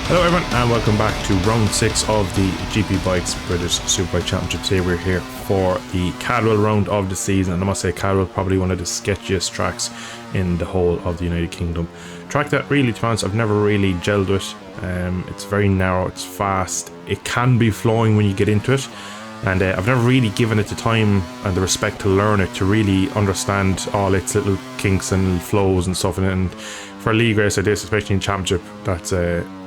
Hello everyone and welcome back to round 6 of the GPBikes British Superbike Championship. Today we're here for the Cadwell round of the season, and I must say Cadwell probably one of the sketchiest tracks in the whole of the United Kingdom. Track that really, to be honest, I've never really gelled with. It's very narrow, it's fast, it can be flowing when you get into it, and I've never really given it the time and the respect to learn it, to really understand all its little kinks and flows and stuff. And for a league race like this, especially in Championship, that's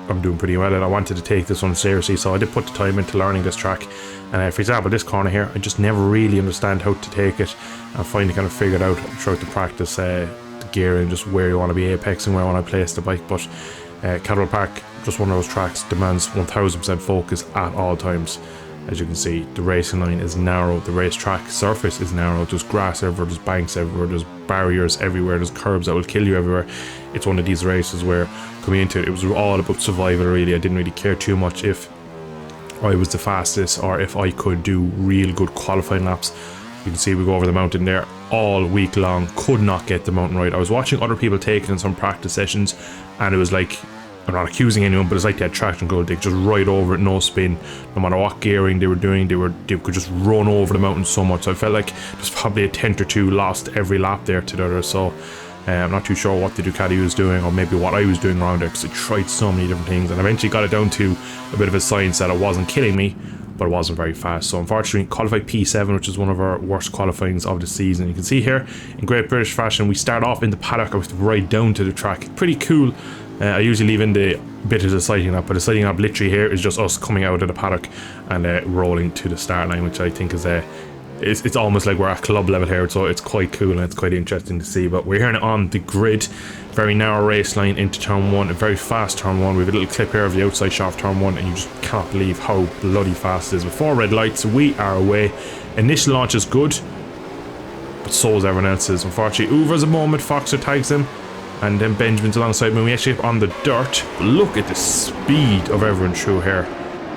I'm doing pretty well, and I wanted to take this one seriously, so I did put the time into learning this track. And for example, this corner here, I just never really understand how to take it, and finally kind of figured out throughout the practice the gear and just where you want to be apexing, where I want to place the bike. But Cadwell Park, just one of those tracks, demands 1000% focus at all times. As you can see, the racing line is narrow, the racetrack surface is narrow, there's grass everywhere, there's banks everywhere, there's barriers everywhere, there's curbs that will kill you everywhere. It's one of these races where, coming into it, it was all about survival really. I didn't really care too much if I was the fastest or if I could do real good qualifying laps. You can see we go over the mountain there all week long, could not get the mountain right. I was watching other people taking in some practice sessions, and it was like, I'm not accusing anyone, but it's like they had traction control. They could just ride over it, no spin, no matter what gearing they were doing. They could just run over the mountain so much. So I felt like there's probably a tenth or two lost every lap there to the other. So I'm not too sure what the Ducati was doing, or maybe what I was doing around there, because I tried so many different things and eventually got it down to a bit of a science that it wasn't killing me, but it wasn't very fast. So unfortunately, qualified P7, which is one of our worst qualifyings of the season. You can see here in great British fashion, we start off in the paddock. I was right down to the track. Pretty cool. I usually leave in the bit of the sighting lap, but the sighting lap literally here is just us coming out of the paddock and rolling to the start line, which I think is it's almost like we're at club level here, so it's quite cool and it's quite interesting to see. But we're here on the grid, very narrow race line into turn 1, a very fast turn 1. We have a little clip here of the outside shot of turn 1, and you just can't believe how bloody fast it is. With 4 red lights, we are away. Initial launch is good, but so is everyone else's. Unfortunately, Uber's a moment, Foxer tags him, and then Benjamin's alongside me. We actually on the dirt. But look at the speed of everyone through here.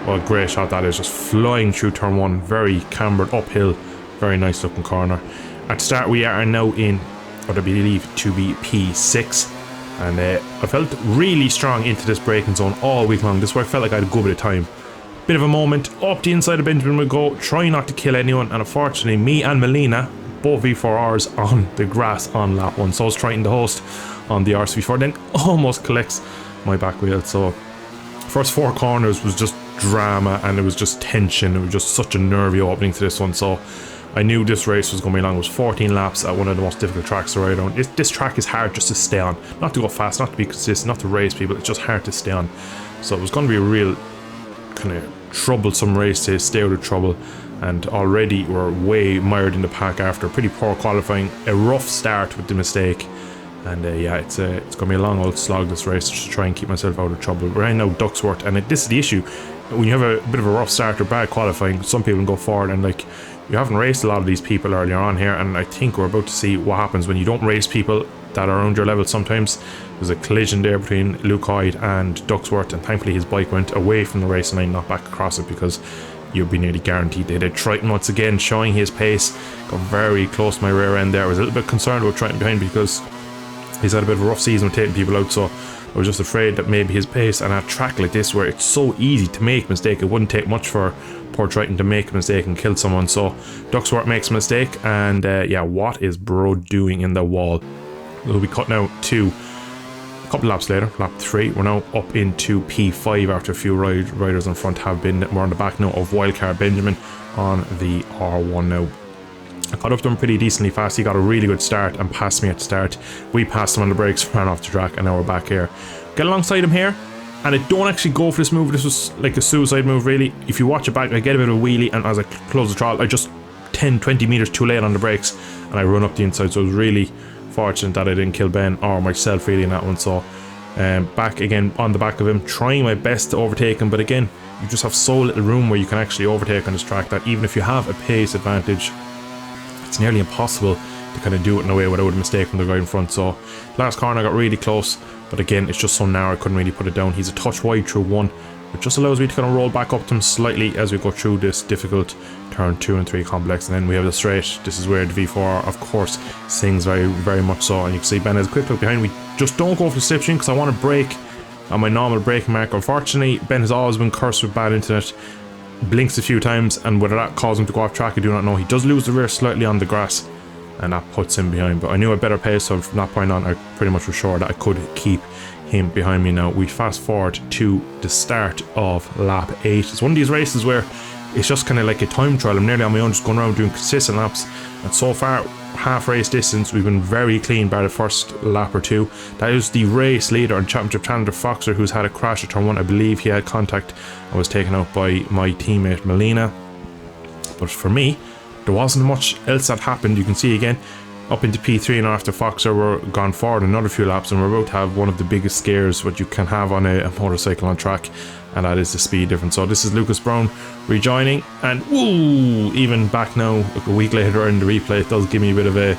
What a great shot that is, just flying through turn 1, very cambered uphill, very nice looking corner. At the start we are now in what I believe to be P6, and I felt really strong into this braking zone all week long. This is where I felt like I had a good bit of time. Bit of a moment, up the inside of Benjamin we go, try not to kill anyone, and unfortunately me and Melina, both V4Rs on the grass on lap 1. So I was trying to host on the RC4, then almost collects my back wheel. So first 4 corners was just drama, and it was just tension. It was just such a nervy opening to this one. So I knew this race was going to be long. It was 14 laps at one of the most difficult tracks to ride on. This track is hard just to stay on, not to go fast, not to be consistent, not to race people. It's just hard to stay on. So it was going to be a real kind of troublesome race to stay out of trouble. And already we're way mired in the pack after a pretty poor qualifying, a rough start with the mistake. And yeah, it's going to be a long old slog this race, just to try and keep myself out of trouble. We're right now Duxworth, and this is the issue. When you have a bit of a rough start or bad qualifying, some people can go forward, and like, you haven't raced a lot of these people earlier on here, and I think we're about to see what happens when you don't race people that are around your level. Sometimes there's a collision there between Luke Hyde and Duxworth, and thankfully his bike went away from the racing line, not back across it, because you'd be nearly guaranteed to hit it. Triton once again showing his pace, got very close to my rear end there. I was a little bit concerned about Triton behind because he's had a bit of a rough season with taking people out, so I was just afraid that maybe his pace, and a track like this where it's so easy to make a mistake, it wouldn't take much for poor Triton to make a mistake and kill someone. So Duxworth makes a mistake, and yeah, what is bro doing in the wall? We'll be cut now to a couple laps later, lap 3. We're now up into P5 after a few riders in front have been. We're on the back now of Wildcard Benjamin on the R1 now. I caught up to him pretty decently fast. He got a really good start and passed me at the start. We passed him on the brakes, ran off the track, and now we're back here. Get alongside him here, and I don't actually go for this move. This was like a suicide move really. If you watch it back, I get a bit of a wheelie, and as I close the throttle, I just 10-20 meters too late on the brakes, and I run up the inside. So I was really fortunate that I didn't kill Ben or myself really in that one. So back again on the back of him, trying my best to overtake him, but again, you just have so little room where you can actually overtake on this track that even if you have a pace advantage, it's nearly impossible to kind of do it in a way without a mistake from the guy in front. So last corner I got really close, but again, it's just so narrow I couldn't really put it down. He's a touch wide through 1, which just allows me to kind of roll back up to him slightly as we go through this difficult turn 2 and 3 complex. And then we have the straight. This is where the V4 of course sings very much so, and you can see Ben has a quick look behind me. Just don't go for the slipstream, because I want to brake on my normal braking mark. Unfortunately, Ben has always been cursed with bad internet. Blinks a few times, and whether that caused him to go off track, I do not know. He does lose the rear slightly on the grass, and that puts him behind. But I knew a better pace, so from that point on, I pretty much was sure that I could keep him behind me. Now we fast forward to the start of lap 8. It's one of these races where it's just kind of like a time trial. I'm nearly on my own, just going around doing consistent laps, and so far half race distance we've been very clean by the first lap or two. That is the race leader and championship challenger Foxer, who's had a crash at turn 1. I believe he had contact and was taken out by my teammate Melina. But for me, there wasn't much else that happened. You can see again up into P3, and after Foxer we're gone forward another few laps, and we're about to have one of the biggest scares what you can have on a motorcycle on track, and that is the speed difference. So this is Lucas Brown rejoining, and ooh, even back now a week later in the replay, it does give me a bit of a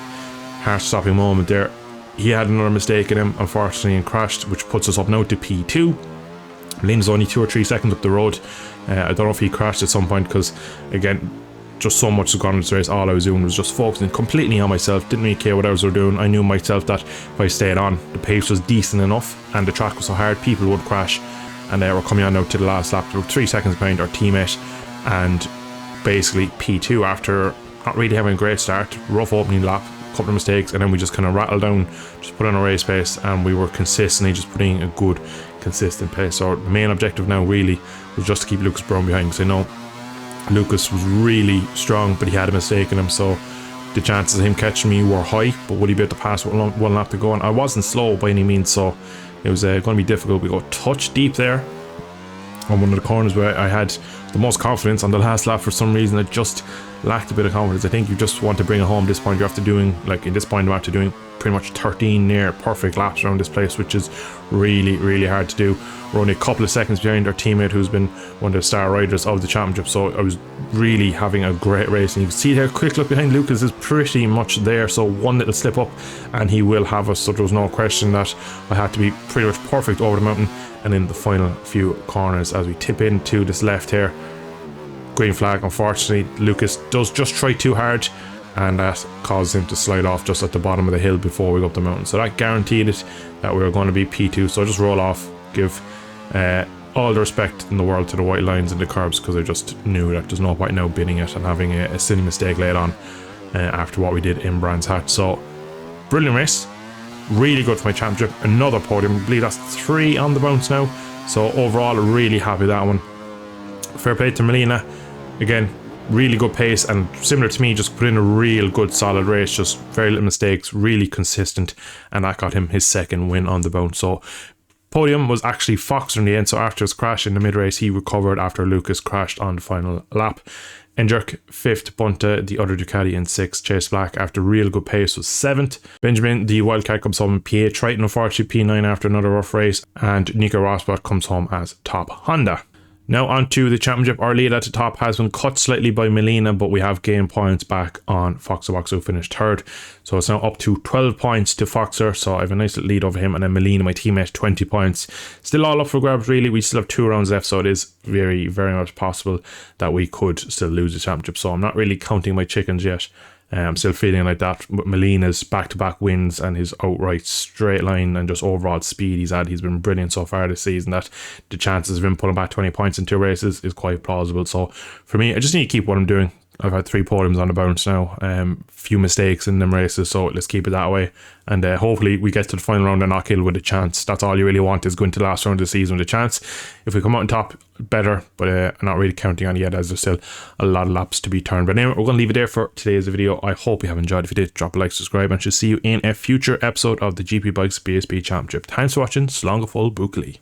heart stopping moment there. He had another mistake in him, unfortunately, and crashed, which puts us up now to P2. Lena's only 2 or 3 seconds up the road. I don't know if he crashed at some point, because again, just so much has gone in this race. All I was doing was just focusing completely on myself. Didn't really care what others were doing. I knew myself that if I stayed on, the pace was decent enough and the track was so hard, people would crash. And we're coming on now to the last lap. We're 3 seconds behind our teammate, and basically P2 after not really having a great start. Rough opening lap, a couple of mistakes, and then we just kind of rattled down, just put on a race pace, and we were consistently just putting a good consistent pace. So the main objective now really was just to keep Lucas Brown behind, because I know Lucas was really strong, but he had a mistake in him, so the chances of him catching me were high. But would he be able to pass with one lap to go? And I wasn't slow by any means, so it was going to be difficult. We go touch deep there on one of the corners where I had the most confidence. On the last lap, for some reason, I just lacked a bit of confidence. I think you just want to bring it home. At this point, you're after doing, like in this point, I'm after doing pretty much 13 near perfect laps around this place, which is really, really hard to do. We're only a couple of seconds behind our teammate, who's been one of the star riders of the championship, so I was really having a great race. And you can see there, quick look behind Lucas is pretty much there, so one little slip up and he will have us. So there was no question that I had to be pretty much perfect over the mountain. And in the final few corners, as we tip into this left here, green flag. Unfortunately, Lucas does just try too hard, and that caused him to slide off just at the bottom of the hill before we go up the mountain. So that guaranteed it that we were going to be P2. So I just roll off, give all the respect in the world to the white lines and the curbs, because I just knew that there's no point now bidding it and having a silly mistake late on after what we did in Brands Hatch. So brilliant race, really good for my championship. Another podium, I believe that's 3 on the bounce now. So overall, really happy with that one. Fair play to Melina. Again, really good pace, and similar to me, just put in a real good solid race, just very little mistakes, really consistent, and that got him his 2nd win on the bounce. So podium was actually Foxer in the end. So after his crash in the mid race, he recovered after Lucas crashed on the final lap. Enjerk 5th, Bunta, the other Ducati, in 6th. Chase Black, after real good pace, was 7th. Benjamin, the wildcard, comes home in P8. Triton, unfortunately, P9 after another rough race. And Nico Rosberg comes home as top Honda. Now on to the championship. Our lead at the top has been cut slightly by Melina, but we have gained points back on Foxer Box, who finished 3rd. So it's now up to 12 points to Foxer, so I have a nice little lead over him. And then Melina, my teammate, 20 points. Still all up for grabs, really. We still have 2 rounds left, so it is very, very much possible that we could still lose the championship. So I'm not really counting my chickens yet. I'm still feeling like that. But Melina's back-to-back wins and his outright straight line and just overall speed he's been brilliant so far this season, that the chances of him pulling back 20 points in 2 races is quite plausible. So for me, I just need to keep what I'm doing. I've had 3 podiums on the bounce now, few mistakes in them races, so let's keep it that way. And hopefully we get to the final round and knock Hill with a chance. That's all you really want, is going to the last round of the season with a chance. If we come out on top, better, but I'm not really counting on it yet, as there's still a lot of laps to be turned. But anyway, we're going to leave it there for today's video. I hope you have enjoyed. If you did, drop a like, subscribe, and should see you in a future episode of the GP Bikes BSB Championship. Thanks for watching. Slán go full Buckley.